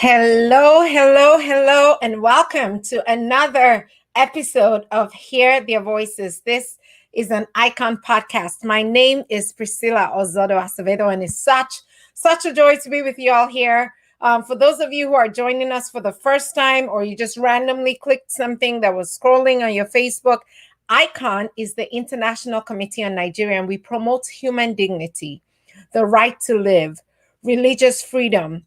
Hello, hello, hello, and welcome to another episode of Hear Their Voices. This is an Icon podcast. My name is Priscilla Ozodo Acevedo, and it's such a joy to be with you all here. For those of you who are joining us for the first time, or you just randomly clicked something that was scrolling on your Facebook, Icon is the International Committee on Nigeria, and we promote human dignity, the right to live, religious freedom,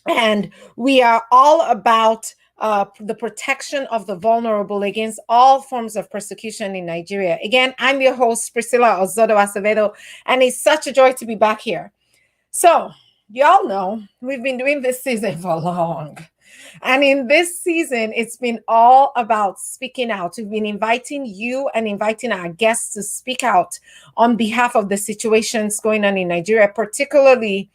and we are all about the protection of the vulnerable against all forms of persecution in Nigeria. Again, I'm your host, Priscilla Ozodo Acevedo, and it's such a joy to be back here. So, y'all know we've been doing this season for long. And in this season, it's been all about speaking out. We've been inviting you and inviting our guests to speak out on behalf of the situations going on in Nigeria, particularly.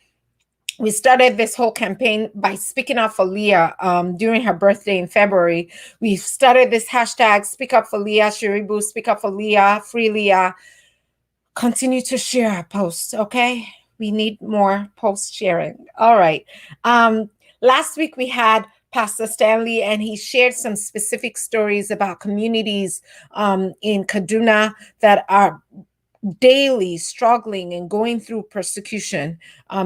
We started this whole campaign by speaking up for Leah during her birthday in February. We started this hashtag, Speak Up for Leah Sharibu, Speak Up for Leah, Free Leah. Continue to share our posts, okay? We need more post sharing. All right. Last week we had Pastor Stanley, and he shared some specific stories about communities in Kaduna that are daily struggling and going through persecution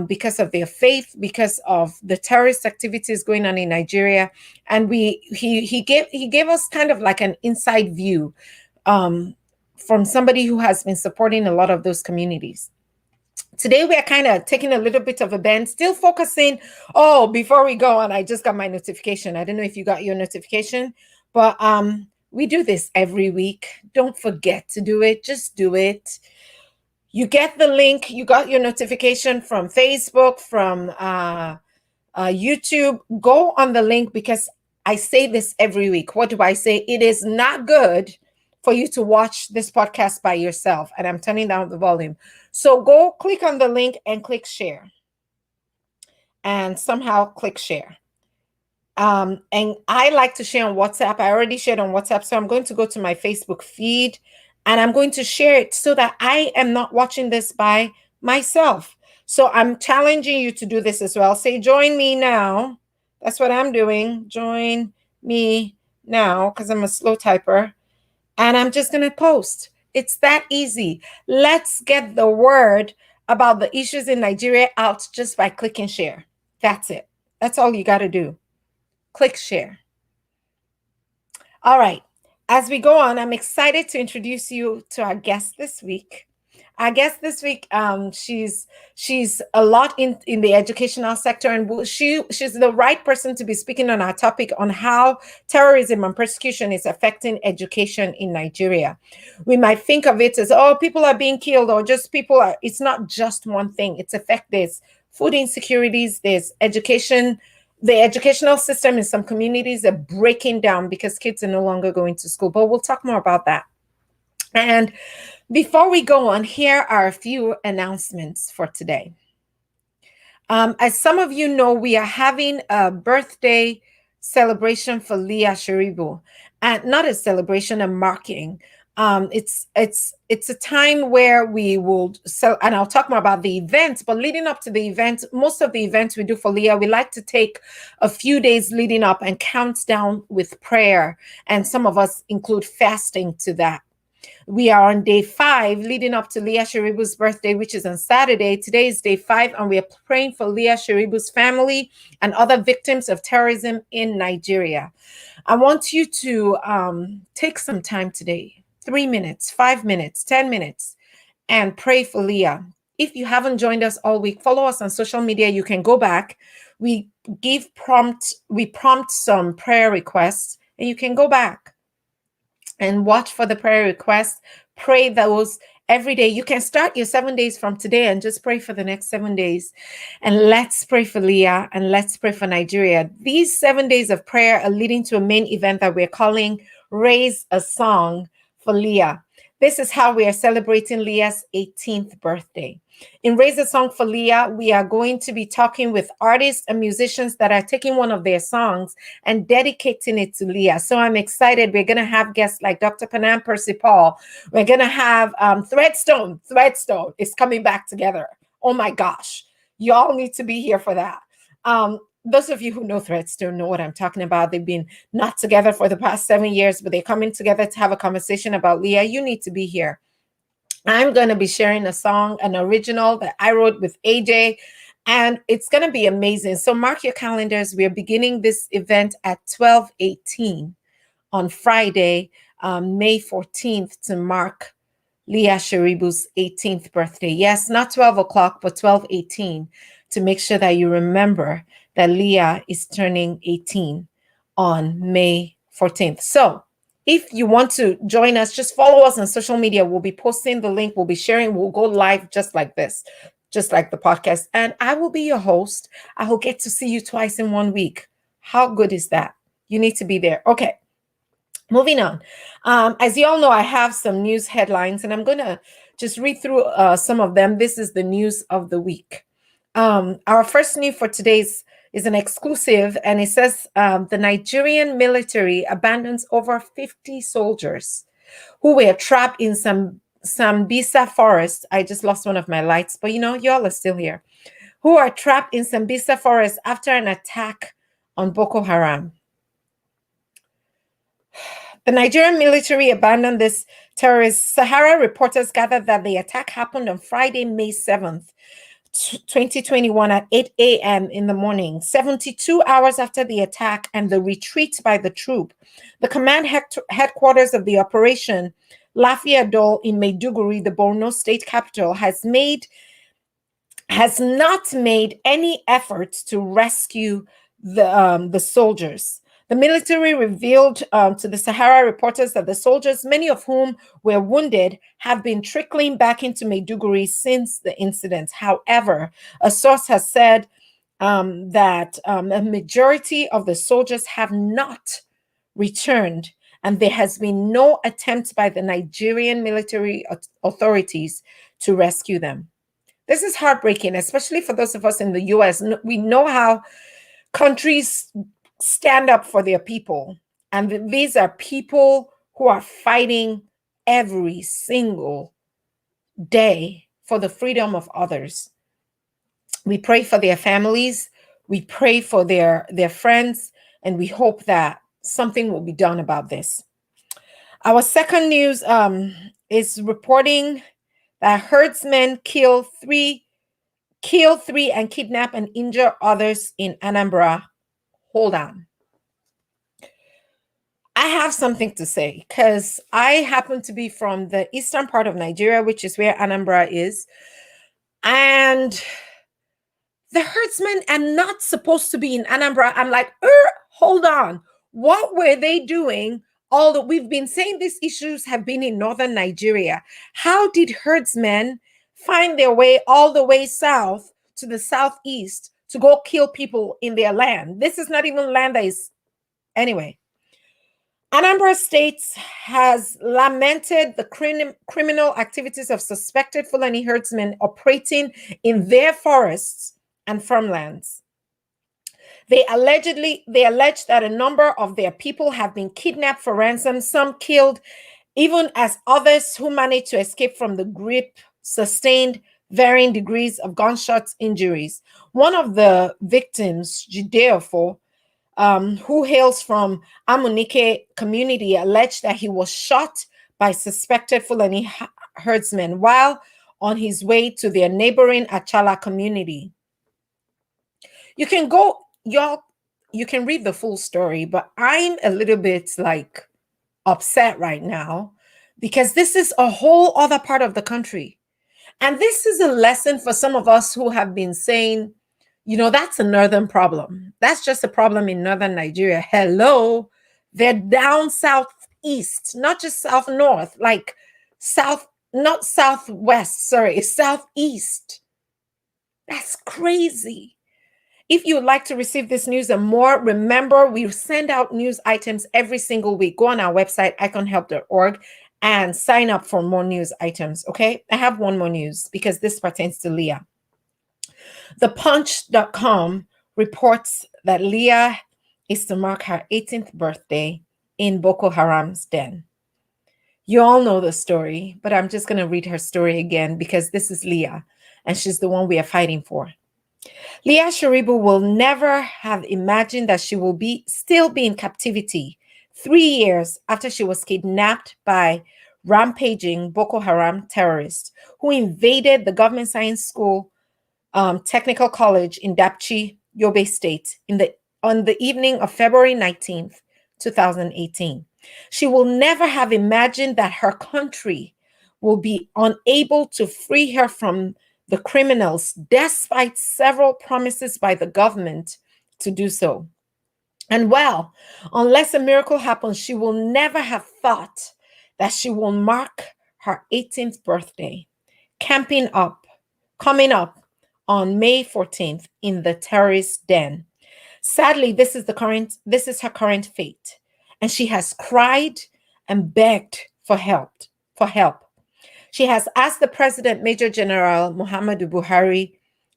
because of their faith, because of the terrorist activities going on in Nigeria. And he gave us kind of like an inside view from somebody who has been supporting a lot of those communities. Today we are kind of taking a little bit of a bend, still focusing. Oh, before we go on, I just got my notification. I don't know if you got your notification, but we do this every week. Don't forget to do it. Just do it. You get the link. You got your notification from Facebook, from YouTube. Go on the link, because I say this every week. What do I say? It is not good for you to watch this podcast by yourself. And I'm turning down the volume. So go click on the link and click share. And somehow click share. And I like to share on WhatsApp. I already shared on WhatsApp. So I'm going to go to my Facebook feed and I'm going to share it so that I am not watching this by myself. So I'm challenging you to do this as well. Say, join me now. That's what I'm doing. Join me now, because I'm a slow typer. And I'm just going to post. It's that easy. Let's get the word about the issues in Nigeria out just by clicking share. That's it. That's all you got to do. Click share. All right. As we go on, I'm excited to introduce you to our guest this week. Our guest this week, she's a lot in the educational sector, and she's the right person to be speaking on our topic on how terrorism and persecution is affecting education in Nigeria. We might think of it as, oh, people are being killed, or just people are. It's not just one thing. It's there's food insecurities, there's education. The educational system in some communities are breaking down because kids are no longer going to school. But we'll talk more about that. And before we go on, here are a few announcements for today. As some of you know, we are having a birthday celebration for Leah Sharibu, and not a celebration, a marking. It's a time where we will sell, and I'll talk more about the event, but leading up to the event, most of the events we do for Leah, we like to take a few days leading up and count down with prayer. And some of us include fasting to that. We are on day 5 leading up to Leah Sharibu's birthday, which is on Saturday. Today is day 5, and we are praying for Leah Sharibu's family and other victims of terrorism in Nigeria. I want you to take some time today, 3 minutes, 5 minutes, 10 minutes, and pray for Leah. If you haven't joined us all week, follow us on social media. You can go back. We prompt some prayer requests, and you can go back and watch for the prayer requests. Pray those every day. You can start your 7 days from today and just pray for the next 7 days. And let's pray for Leah, and let's pray for Nigeria. These 7 days of prayer are leading to a main event that we're calling Raise a Song for Leah. This is how we are celebrating Leah's 18th birthday. In Raise a Song for Leah, we are going to be talking with artists and musicians that are taking one of their songs and dedicating it to Leah. So I'm excited. We're going to have guests like Dr. Panam Percy Paul. We're going to have Threadstone. Threadstone is coming back together. Oh my gosh. Y'all need to be here for that. those of you who know Threads don't know what I'm talking about. They've been not together for the past 7 years, but they're coming together to have a conversation about Leah. You need to be here. I'm going to be sharing a song, an original that I wrote with AJ, and it's going to be amazing. So mark your calendars. We are beginning this event at 12:18 on Friday, May 14th, to mark Leah Sharibu's 18th birthday. Yes, not 12 o'clock, but 12:18, to make sure that you remember that Leah is turning 18 on May 14th. So if you want to join us, just follow us on social media. We'll be posting the link, we'll be sharing, we'll go live just like this, just like the podcast. And I will be your host. I will get to see you twice in 1 week. How good is that? You need to be there. Okay. Moving on. As you all know, I have some news headlines, and I'm going to just read through some of them. This is the news of the week. Our first news for today is an exclusive, and it says the Nigerian military abandons over 50 soldiers who were trapped in some Sambisa forest. I just lost one of my lights, but y'all are still here. Who are trapped in Sambisa forest after an attack on Boko Haram. The Nigerian military abandoned this terrorist. Sahara reporters gathered that the attack happened on Friday, May 7th, 2021 at 8 a.m. in the morning, 72 hours after the attack and the retreat by the troop. The command headquarters of the operation, Lafia Dole in Maiduguri, the Borno state capital, has not made any efforts to rescue the soldiers. The military revealed to the Sahara reporters that the soldiers, many of whom were wounded, have been trickling back into Maiduguri since the incident. However, a source has said that a majority of the soldiers have not returned, and there has been no attempt by the Nigerian military authorities to rescue them. This is heartbreaking, especially for those of us in the US. We know how countries stand up for their people. And these are people who are fighting every single day for the freedom of others. We pray for their families. We pray for their friends. And we hope that something will be done about this. Our second news is reporting that herdsmen kill three and kidnap and injure others in Anambra. Hold on. I have something to say because I happen to be from the eastern part of Nigeria, which is where Anambra is. And the herdsmen are not supposed to be in Anambra. I'm like, hold on. What were they doing? Although we've been saying these issues have been in northern Nigeria. How did herdsmen find their way all the way south to the southeast to go kill people in their land? This is not even land that is... Anyway, Anambra State has lamented the criminal activities of suspected Fulani herdsmen operating in their forests and farmlands. They allege that a number of their people have been kidnapped for ransom, some killed, even as others who managed to escape from the grip sustained varying degrees of gunshot injuries. One of the victims, Judeofo, who hails from Amunike community, alleged that he was shot by suspected Fulani herdsmen while on his way to their neighboring Achala community. You can go, y'all, you can read the full story, but I'm a little bit like upset right now because this is a whole other part of the country. And this is a lesson for some of us who have been saying, that's a northern problem. That's just a problem in northern Nigeria. Hello, they're down southeast, not just south north, like south, not southwest, sorry, southeast. That's crazy. If you would like to receive this news and more, remember we send out news items every single week. Go on our website, iconhelp.org, and sign up for more news items, okay? I have one more news because this pertains to Leah. ThePunch.com reports that Leah is to mark her 18th birthday in Boko Haram's den. You all know the story, but I'm just going to read her story again because this is Leah, and she's the one we are fighting for. Leah Sharibu will never have imagined that she will still be in captivity 3 years after she was kidnapped by rampaging Boko Haram terrorists who invaded the government science school technical college in Dapchi, Yobe State on the evening of February 19th, 2018. She will never have imagined that her country will be unable to free her from the criminals, despite several promises by the government to do so. And well, unless a miracle happens, she will never have thought that she will mark her 18th birthday coming up on May 14th in the terrorist den. Sadly, this is her current fate, and she has cried and begged for help. She has asked the President, Major General Muhammadu Buhari,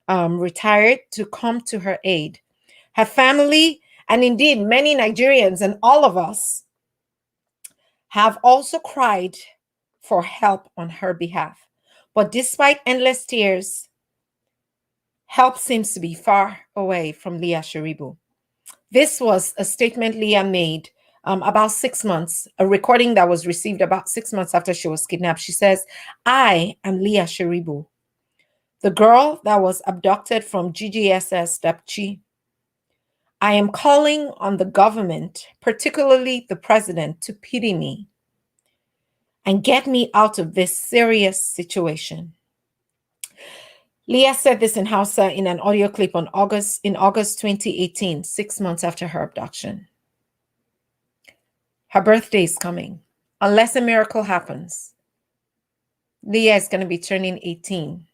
retired, to come to her aid. Her family, and indeed many Nigerians and all of us, have also cried for help on her behalf. But despite endless tears, help seems to be far away from Leah Sharibu. This was a statement Leah made about 6 months, a recording that was received about 6 months after she was kidnapped. She says, "I am Leah Sharibu, the girl that was abducted from GGSS Dapchi. I am calling on the government, particularly the president, to pity me and get me out of this serious situation." Leah said this in Hausa in an audio clip in August 2018, 6 months after her abduction. Her birthday is coming. Unless a miracle happens, Leah is going to be turning 18.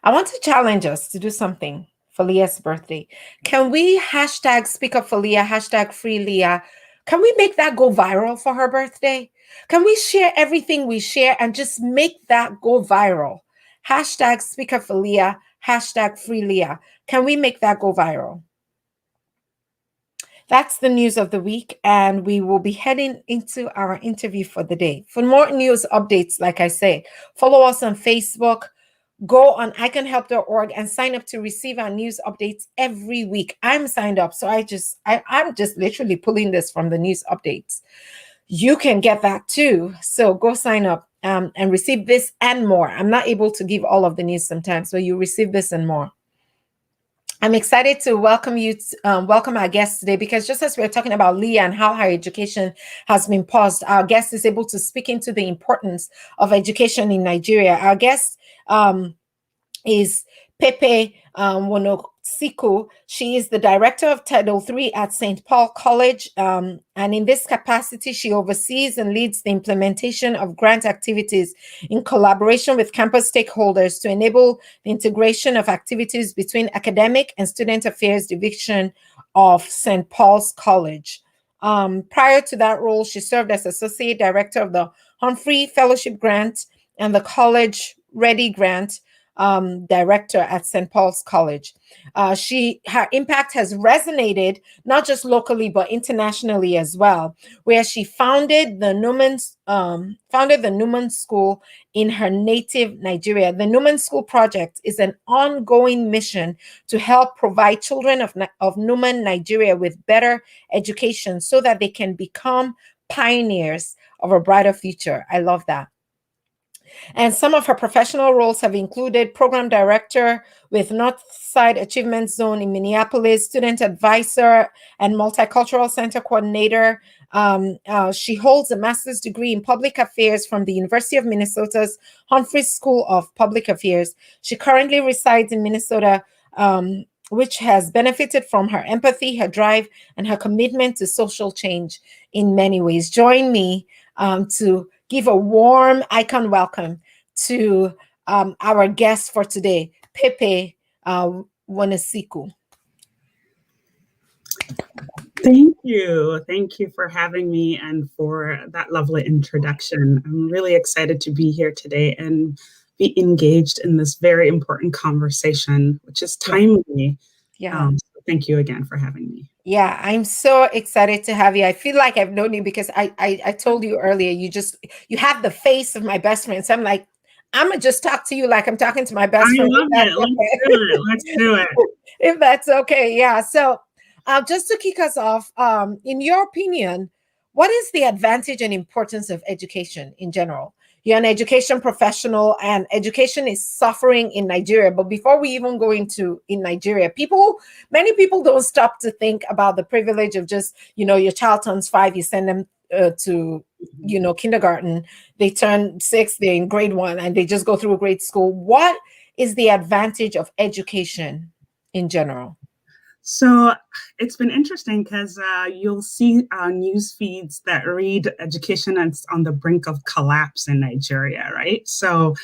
I want to challenge us to do something for Leah's birthday. Can we hashtag speak up for Leah, hashtag free Leah? Can we make that go viral for her birthday? Can we share everything we share and just make that go viral? Hashtag speak up for Leah, hashtag free Leah. Can we make that go viral? That's the news of the week, and we will be heading into our interview for the day. For more news updates, like I say, follow us on Facebook, go on icanhelp.org and sign up to receive our news updates every week. I'm signed up, so I'm just literally pulling this from the news updates. You can get that too, so go sign up and receive this and more. I'm not able to give all of the news sometimes, so you receive this and more. I'm excited to welcome our guest today, because just as we're talking about Leah and how her education has been paused, our guest is able to speak into the importance of education in Nigeria. Our guest is Pepe Wonosikou. She is the director of Title III at St. Paul College, and in this capacity, she oversees and leads the implementation of grant activities in collaboration with campus stakeholders to enable the integration of activities between academic and student affairs division of St. Paul's College. Prior to that role, she served as associate director of the Humphrey Fellowship Grant and the College Ready Grant director at St. Paul's College. Her impact has resonated not just locally but internationally as well, where she founded the Newman School in her native Nigeria. The Newman School project is an ongoing mission to help provide children of Newman, Nigeria, with better education so that they can become pioneers of a brighter future. I love that. And some of her professional roles have included program director with Northside Achievement Zone in Minneapolis, student advisor, and multicultural center coordinator. She holds a master's degree in public affairs from the University of Minnesota's Humphrey School of Public Affairs. She currently resides in Minnesota, which has benefited from her empathy, her drive, and her commitment to social change in many ways. Join me to give a warm icon welcome to our guest for today, Pepe Wonosikou. Thank you. Thank you for having me and for that lovely introduction. I'm really excited to be here today and be engaged in this very important conversation, which is timely. Yeah. So thank you again for having me. Yeah, I'm so excited to have you. I feel like I've known you because I told you earlier, you have the face of my best friend. So I'm like, I'm gonna just talk to you like I'm talking to my I best friend. love it. Let's do it. Let's do it. If that's okay. Yeah. So, just to kick us off, in your opinion, what is the advantage and importance of education in general? You're an education professional, and education is suffering in Nigeria. But before we even go into in Nigeria, many people don't stop to think about the privilege of just, your child turns 5, you send them to, kindergarten. They turn 6, they're in grade 1, and they just go through grade school. What is the advantage of education in general? So it's been interesting because you'll see news feeds that read education is on the brink of collapse in Nigeria, right? So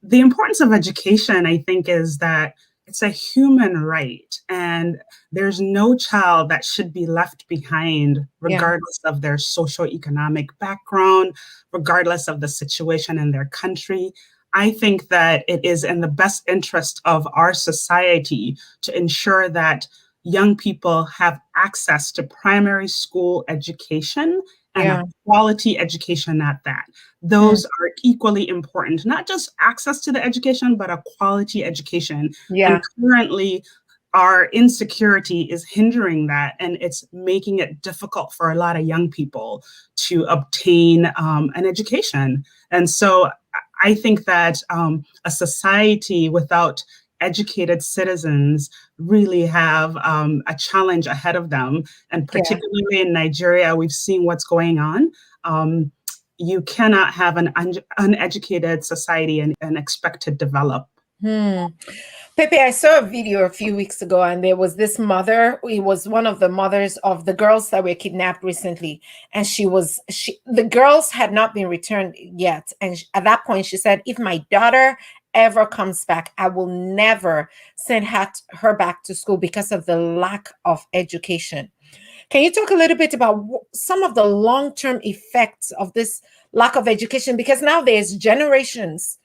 the importance of education, I think, is that it's a human right, and there's no child that should be left behind, Yeah. regardless of their socioeconomic background, regardless of the situation in their country. I think that it is in the best interest of our society to ensure that young people have access to primary school education and a Yeah. quality education at that. Mm. Those are equally important, not just access to the education, but a quality education. And Yeah. currently, our insecurity is hindering that, and it's making it difficult for a lot of young people to obtain an education. And so I think that a society without educated citizens really have a challenge ahead of them. And Yeah. particularly in Nigeria, we've seen what's going on. You cannot have an uneducated society and expect to develop. Hmm. Pepe, I saw a video a few weeks ago, and there was this mother. It was one of the mothers of the girls that were kidnapped recently, and the girls had not been returned yet. And at that point, she said, "If my daughter ever comes back, I will never send her back to school because of the lack of education." Can you talk a little bit about some of the long-term effects of this lack of education? Because now there's generations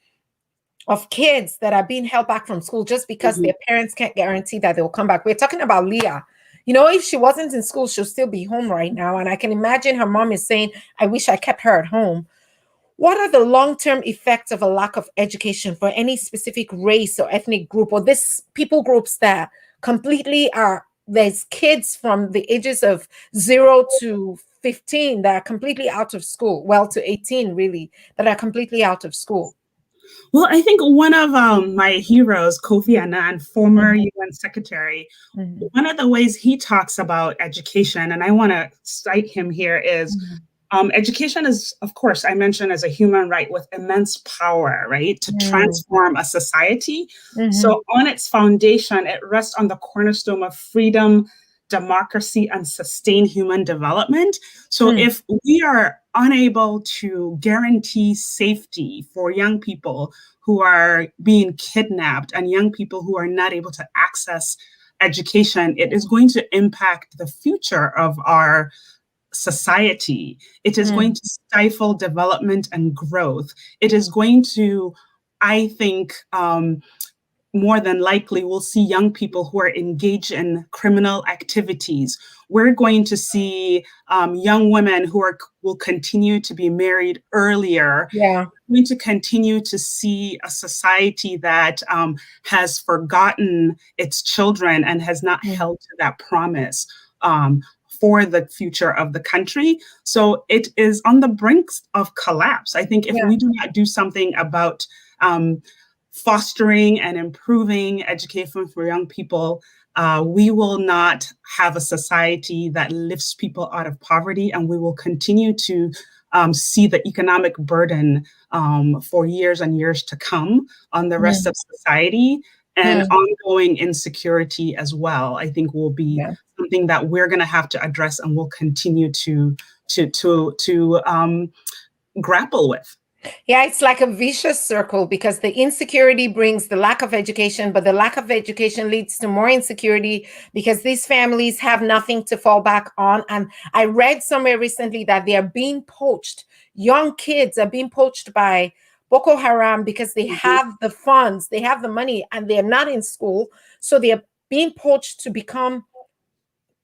of kids that are being held back from school just because their parents can't guarantee that they'll come back. We're talking about Leah. If she wasn't in school, she'll still be home right now. And I can imagine her mom is saying, "I wish I kept her at home." What are the long-term effects of a lack of education for any specific race or ethnic group, or this people groups that there's kids from the ages of 0 to 15 that are completely out of school, well, to 18 really, that are completely out of school? Well, I think one of my heroes, Kofi Annan, former Mhm. UN secretary, Mhm. one of the ways he talks about education, and I want to cite him here, is Mhm. education is, of course, I mentioned as a human right with immense power, right, to Mm. transform a society. Mhm. So, on its foundation, it rests on the cornerstone of freedom, democracy, and sustained human development. So, Mm. if we are unable to guarantee safety for young people who are being kidnapped and young people who are not able to access education, it is going to impact the future of our society. It is going Mm. to stifle development and growth. It is going to, I think, more than likely, we'll see young people who are engaged in criminal activities. We're going to see young women will continue to be married earlier. Yeah. We're going to continue to see a society that has forgotten its children and has not Mm. held to that promise. For the future of the country. So it is on the brink of collapse. I think if Yeah. we do not do something about fostering and improving education for young people, we will not have a society that lifts people out of poverty, and we will continue to see the economic burden for years and years to come on the rest Mm. of society, and Mm. ongoing insecurity as well. I think will be Yeah. something that we're going to have to address and will continue to grapple with. Yeah, it's like a vicious circle because the insecurity brings the lack of education, but the lack of education leads to more insecurity because these families have nothing to fall back on. And I read somewhere recently that they are being poached. Young kids are being poached by Boko Haram because they Mhm. have the funds, they have the money, and they're not in school. So they're being poached to become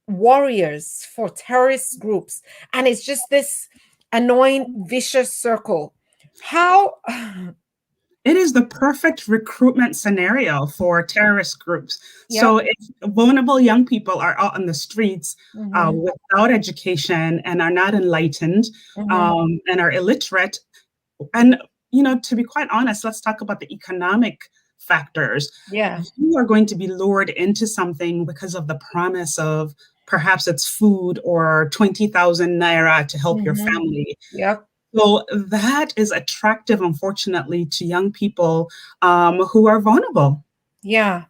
warriors for terrorist groups. And it's just this annoying, vicious circle. How It is the perfect recruitment scenario for terrorist groups. Yep. So if vulnerable young people are out on the streets Mm-hmm. without education and are not enlightened Mm-hmm. and are illiterate, and to be quite honest, let's talk about the economic factors. Yeah. You are going to be lured into something because of the promise of perhaps it's food or 20,000 naira to help your Mm-hmm. family. Yep. So that is attractive, unfortunately, to young people who are vulnerable. Yeah.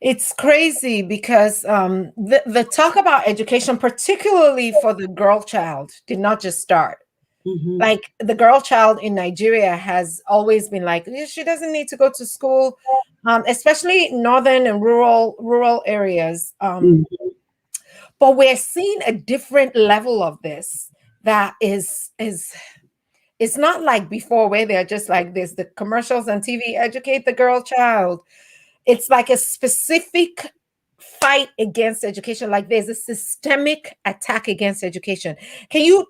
It's crazy because the talk about education, particularly for the girl child, did not just start. Mm-hmm. Like the girl child in Nigeria has always been like, she doesn't need to go to school, especially northern and rural areas. Mm-hmm. But we're seeing a different level of this that is it's not like before where they're just like this. The commercials on TV educate the girl child. It's like a specific fight against education. Like there's a systemic attack against education. Can you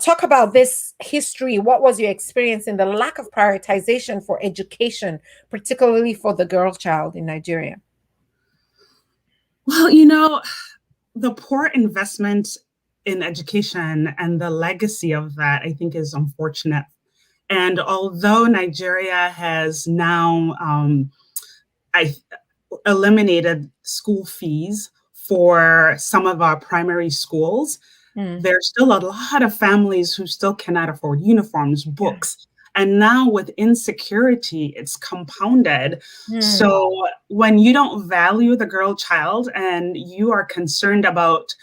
talk about this history? What was your experience in the lack of prioritization for education, particularly for the girl child in Nigeria? Well, the poor investment in education and the legacy of that, I think, is unfortunate. And although Nigeria has now I eliminated school fees for some of our primary schools, there's still a lot of families who still cannot afford uniforms, Yeah. books. And now with insecurity, it's compounded. So when you don't value the girl child and you are concerned about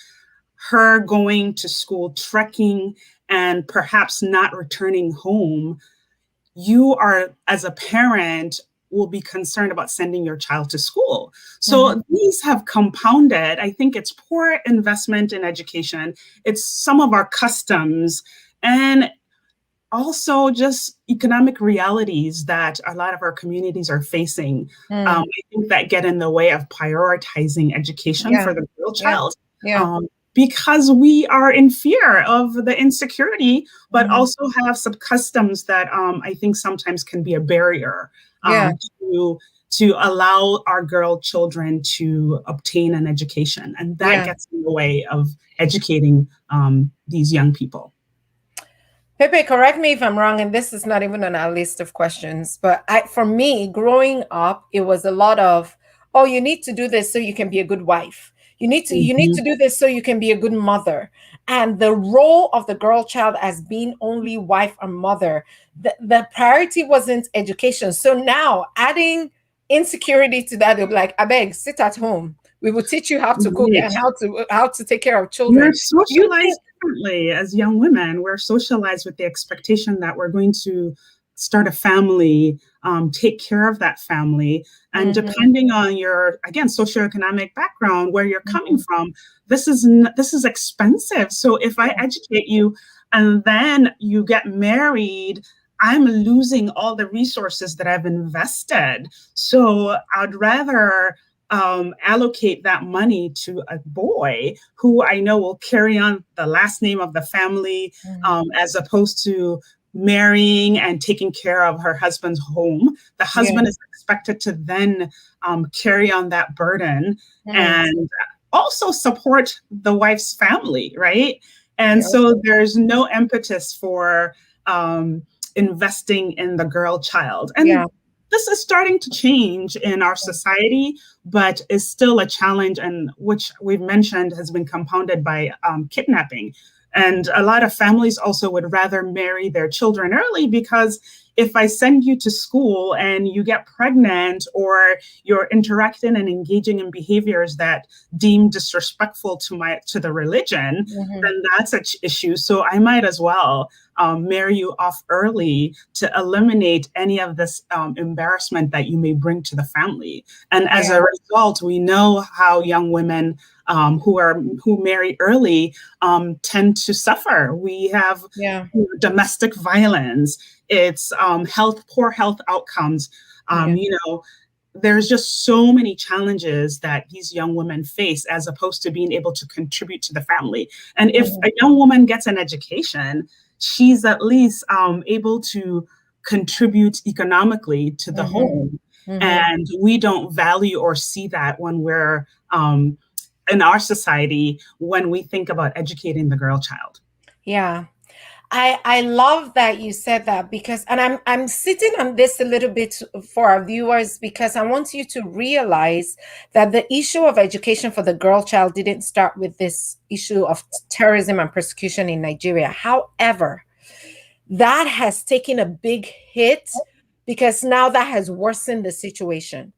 her going to school, trekking, and perhaps not returning home, you are, as a parent, will be concerned about sending your child to school. So these have compounded. I think it's poor investment in education. It's some of our customs and also just economic realities that a lot of our communities are facing. I think that get in the way of prioritizing education Yeah. for the girl Yeah. child. Yeah. Because we are in fear of the insecurity, but also have some customs that I think sometimes can be a barrier Yeah. to allow our girl children to obtain an education. And that Yeah. gets in the way of educating these young people. Pepe, correct me if I'm wrong, and this is not even on our list of questions, but for me, growing up, it was a lot of, oh, you need to do this so you can be a good wife. You need to do this so you can be a good mother. And the role of the girl child as being only wife or mother, the priority wasn't education. So now adding insecurity to that, they'll be like, I beg, sit at home. We will teach you how to cook Right. and how to take care of children. We're socialized differently as young women. We're socialized with the expectation that we're going to start a family, take care of that family. And depending on your, again, socioeconomic background, where you're coming from, this is expensive. So if I educate you and then you get married, I'm losing all the resources that I've invested. So I'd rather allocate that money to a boy who I know will carry on the last name of the family, as opposed to marrying and taking care of her husband's home. The husband is expected to then carry on that burden and also support the wife's family, right? And so there's no impetus for investing in the girl child. And this is starting to change in our society, but is still a challenge, and which we've mentioned has been compounded by kidnapping. And a lot of families also would rather marry their children early because if I send you to school and you get pregnant or you're interacting and engaging in behaviors that deem disrespectful to the religion, then that's an issue. So I might as well marry you off early to eliminate any of this embarrassment that you may bring to the family. And as a result, we know how young women who marry early tend to suffer. We have domestic violence. It's poor health outcomes. There's just so many challenges that these young women face as opposed to being able to contribute to the family. And if a young woman gets an education, she's at least able to contributes economically to the Mm-hmm. home. Mm-hmm. And we don't value or see that when we're in our society when we think about educating the girl child. Yeah. I love that you said that, because and I'm sitting on this a little bit for our viewers, because I want you to realize that the issue of education for the girl child didn't start with this issue of terrorism and persecution in Nigeria. However, that has taken a big hit because now that has worsened the situation.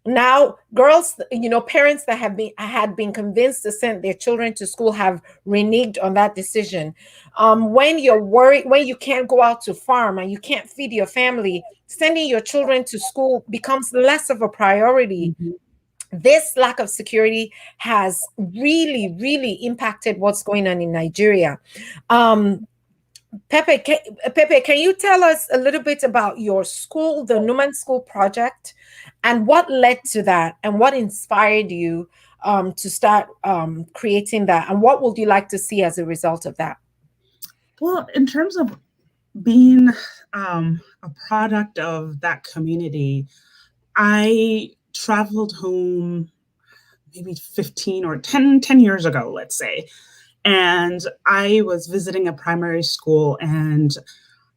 Now girls, parents that had been convinced to send their children to school have reneged on that decision. When you're worried, when you can't go out to farm and you can't feed your family, sending your children to school becomes less of a priority. Mm-hmm. This lack of security has really, really impacted what's going on in Nigeria. um, Pepe, can you tell us a little bit about your school, the Newman School Project, and what led to that, and what inspired you to start creating that, and what would you like to see as a result of that? Well, in terms of being a product of that community, I traveled home maybe 15 or 10 years ago, let's say. And I was visiting a primary school, and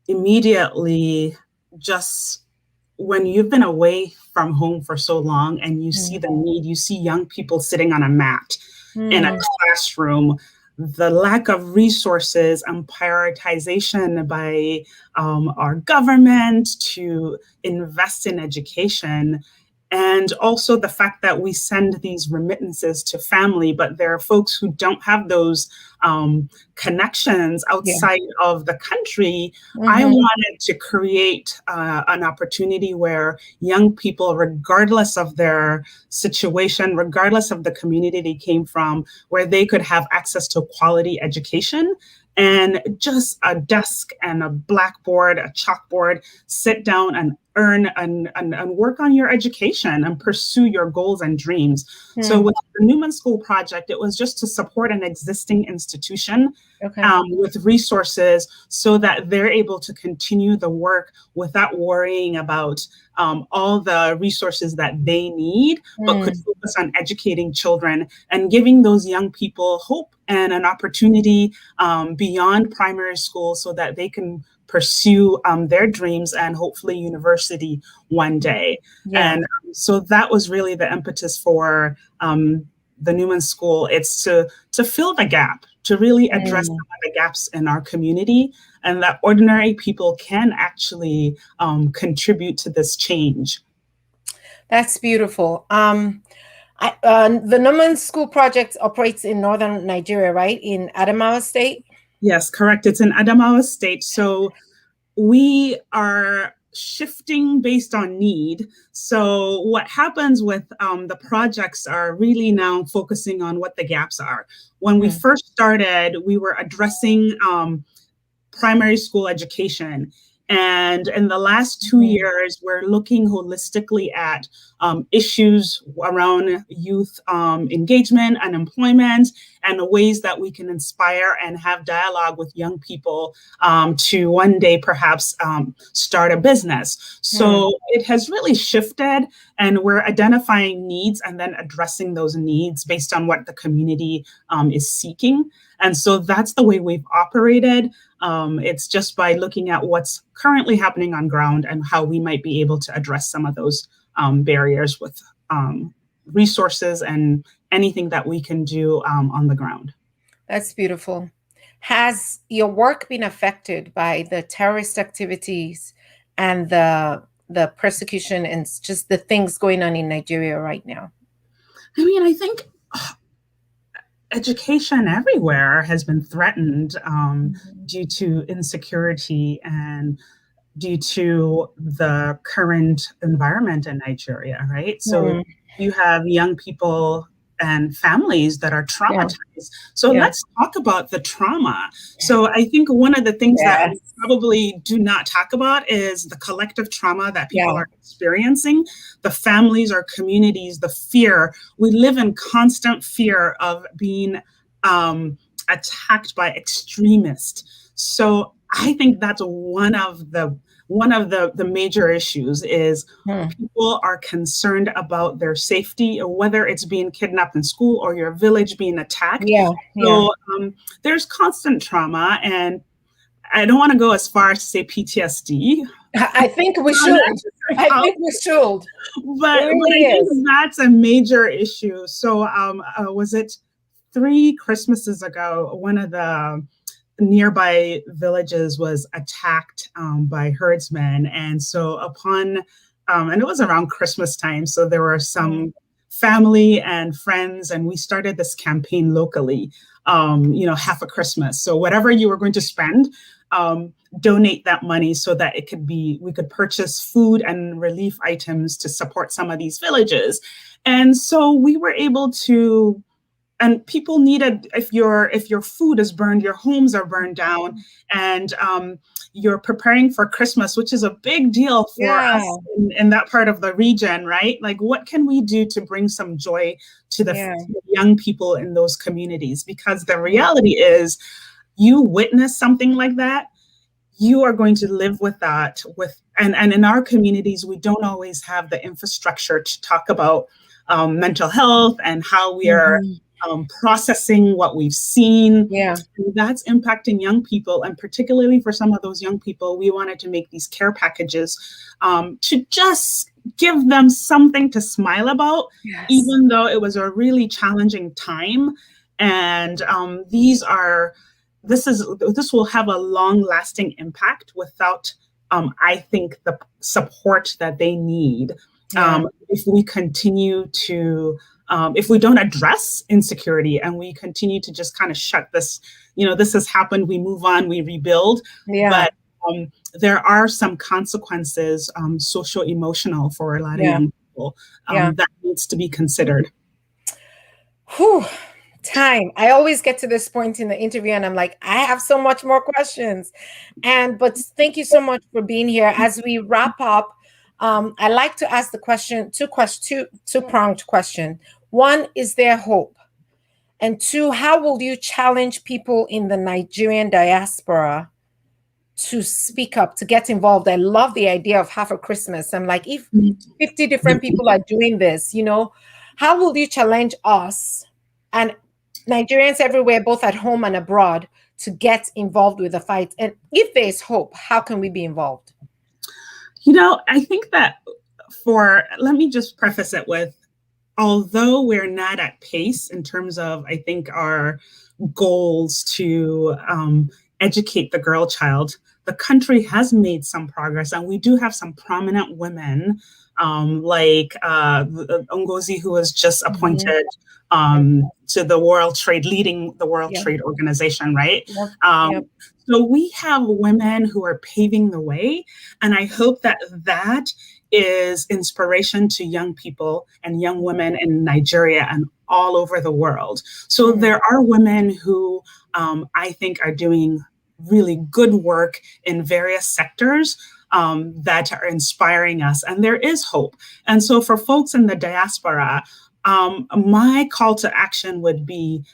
immediately, just when you've been away from home for so long and you see the need, you see young people sitting on a mat in a classroom, the lack of resources and prioritization by our government to invest in education. And also the fact that we send these remittances to family, but there are folks who don't have those connections outside of the country. I wanted to create an opportunity where young people, regardless of their situation, regardless of the community they came from, where they could have access to quality education and just a desk and a blackboard, a chalkboard, sit down and earn and work on your education and pursue your goals and dreams. So with the Newman School Project, it was just to support an existing institution with resources so that they're able to continue the work without worrying about all the resources that they need, but could focus on educating children and giving those young people hope and an opportunity beyond primary school so that they can pursue their dreams and hopefully university one day. And so that was really the impetus for the Newman School. It's to fill the gap, to really address some of the gaps in our community, and that ordinary people can actually contribute to this change. That's beautiful. The Newman School Project operates in northern Nigeria, right? In Adamawa State? Yes, correct. It's in Adamawa State. So we are shifting based on need. So what happens with the projects are really now focusing on what the gaps are. When we first started, we were addressing primary school education. And in the last 2 years, we're looking holistically at issues around youth engagement and employment, and the ways that we can inspire and have dialogue with young people to one day perhaps start a business. So it has really shifted, and we're identifying needs and then addressing those needs based on what the community is seeking. And so that's the way we've operated. It's just by looking at what's currently happening on ground and how we might be able to address some of those barriers with resources and anything that we can do on the ground. That's beautiful. Has your work been affected by the terrorist activities and the persecution and just the things going on in Nigeria right now? I mean, I think education everywhere has been threatened due to insecurity and due to the current environment in Nigeria, right? So you have young people and families that are traumatized. So let's talk about the trauma. So I think one of the things that we probably do not talk about is the collective trauma that people are experiencing, the families or communities, the fear. We live in constant fear of being attacked by extremists. So I think that's one of one of the major issues is Hmm. people are concerned about their safety, or whether it's being kidnapped in school or your village being attacked. Yeah, yeah. So there's constant trauma, and I don't want to go as far as to say PTSD. I think we should. I think we should. But Really I think is. that's a major issue. So was it 3 Christmases ago, one of the nearby villages was attacked by herdsmen. And so and it was around Christmas time. So there were some family and friends, and we started this campaign locally, half a Christmas. So whatever you were going to spend, donate that money so that we could purchase food and relief items to support some of these villages. And so we were able to, and people needed, if your food is burned, your homes are burned down, and you're preparing for Christmas, which is a big deal for us in that part of the region, right? Like, what can we do to bring some joy to the young people in those communities? Because the reality is, you witness something like that, you are going to live with that. And in our communities, we don't always have the infrastructure to talk about mental health and how we are processing what we've seen. Yeah. And that's impacting young people. And particularly for some of those young people, we wanted to make these care packages to just give them something to smile about, even though it was a really challenging time. And this will have a long-lasting impact without, I think, the support that they need. If we continue to, if we don't address insecurity and we continue to just kind of shut this, this has happened, we move on, we rebuild. But there are some consequences, socio-emotional, for a lot of young people that needs to be considered. Whew. Time. I always get to this point in the interview and I'm like, I have so much more questions. But thank you so much for being here. As we wrap up, I like to ask the question, two-pronged question. One, is there hope? And two, how will you challenge people in the Nigerian diaspora to speak up, to get involved? I love the idea of half a Christmas. I'm like, if 50 different people are doing this, how will you challenge us and Nigerians everywhere, both at home and abroad, to get involved with the fight? And if there's hope, how can we be involved? I think that let me just preface it with, although we're not at pace in terms of, I think, our goals to educate the girl child, the country has made some progress, and we do have some prominent women like Ngozi, who was just appointed to the World Trade, leading the World Trade Organization, right? So we have women who are paving the way, and I hope that is inspiration to young people and young women in Nigeria and all over the world. So there are women who I think are doing really good work in various sectors that are inspiring us, and there is hope. And so for folks in the diaspora, my call to action would be,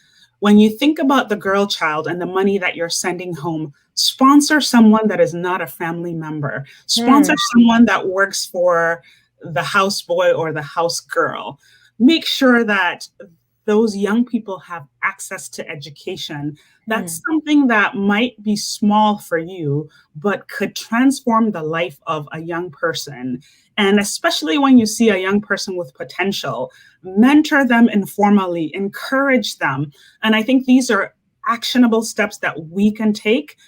when you think about the girl child and the money that you're sending home, sponsor someone that is not a family member. Sponsor someone that works for the house boy or the house girl. Make sure that those young people have access to education. That's something that might be small for you, but could transform the life of a young person. And especially when you see a young person with potential, mentor them informally, encourage them. And I think these are actionable steps that we can take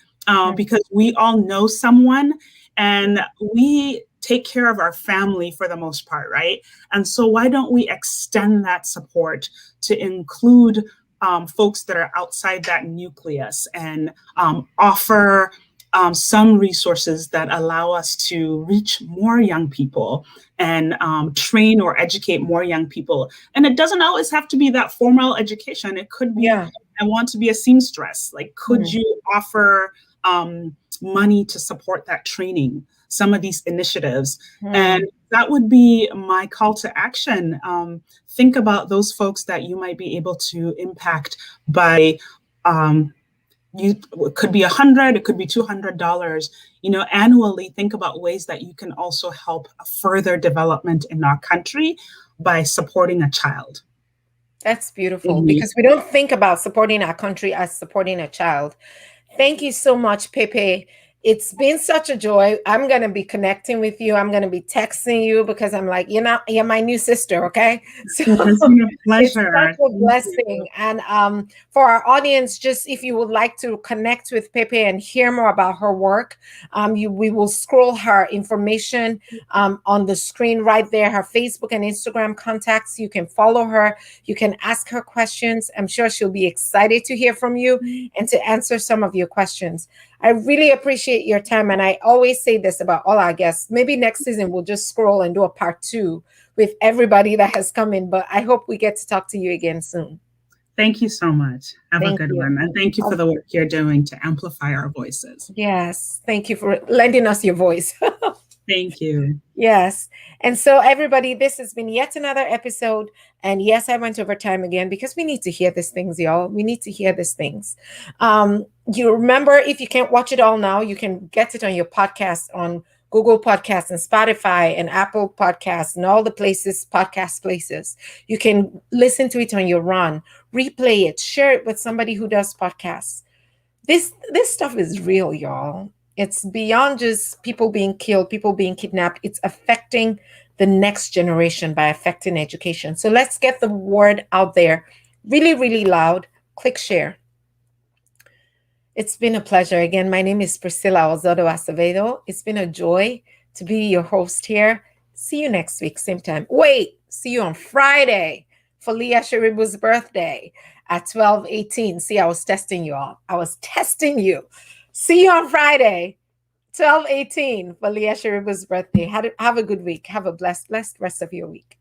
because we all know someone, and we take care of our family for the most part, right? And so why don't we extend that support to include folks that are outside that nucleus, and offer some resources that allow us to reach more young people and train or educate more young people. And it doesn't always have to be that formal education. It could be, I want to be a seamstress. Like, could you offer money to support that training, some of these initiatives? And that would be my call to action. Think about those folks that you might be able to impact by, it could be $100, it could be $200. annually think about ways that you can also help further development in our country by supporting a child. That's beautiful, because we don't think about supporting our country as supporting a child. Thank you so much, Pepe. It's been such a joy. I'm going to be connecting with you. I'm going to be texting you because I'm like, you're my new sister. Okay. So It's been a it's pleasure. such a blessing. And for our audience, just if you would like to connect with Pepe and hear more about her work, we will scroll her information on the screen right there, her Facebook and Instagram contacts. You can follow her. You can ask her questions. I'm sure she'll be excited to hear from you and to answer some of your questions. I really appreciate your time. And I always say this about all our guests. Maybe next season we'll just scroll and do a part 2 with everybody that has come in. But I hope we get to talk to you again soon. Thank you so much. Have a Thank good you. one. And thank you for the work you're doing to amplify our voices. Yes. Thank you for lending us your voice. Thank you. Yes. And so, everybody, this has been yet another episode. And yes, I went over time again because we need to hear these things, y'all. We need to hear these things. You remember, if you can't watch it all now, you can get it on your podcast on Google Podcasts and Spotify and Apple Podcasts and all the places, podcast places. You can listen to it on your run, replay it, share it with somebody who does podcasts. This stuff is real, y'all. It's beyond just people being killed, people being kidnapped. It's affecting the next generation by affecting education. So let's get the word out there really, really loud. Click share. It's been a pleasure. Again, my name is Priscilla Ozodo Acevedo. It's been a joy to be your host here. See you next week, same time. Wait, see you on Friday for Leah Sharibu's birthday at 12:18. See, I was testing you all. I was testing you. See you on Friday, 12:18 for Leah Sharibu's birthday. Have a good week. Have a blessed rest of your week.